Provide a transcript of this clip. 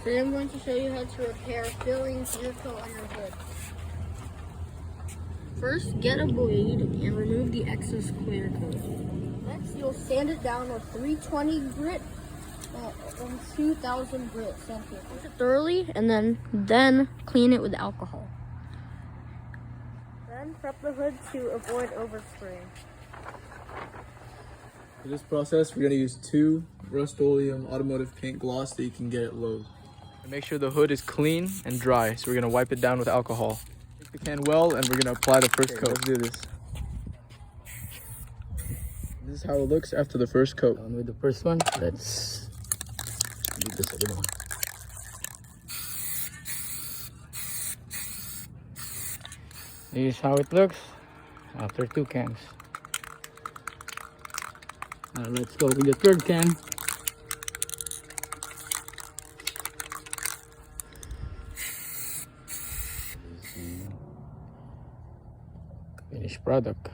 Today I'm going to show you how to repair peeling clear coat on your hood. First, get a blade and remove the excess clear coat. Next, you'll sand it down with 320 grit and 2000 grit sandpaper. Wash it thoroughly and then clean it with alcohol. Then prep the hood to avoid overspraying. For this process, we're going to use 2 Rust-Oleum automotive paint gloss that you can get at Lowe's. And make sure the hood is clean and dry, so we're going to wipe it down with alcohol. Take the can well, and we're going to apply the first coat. Let's do this. This is how it looks after the first coat. On with the first one, let's do the second one. This is how it looks after 2 cans. Now let's go with the third can. Finished product.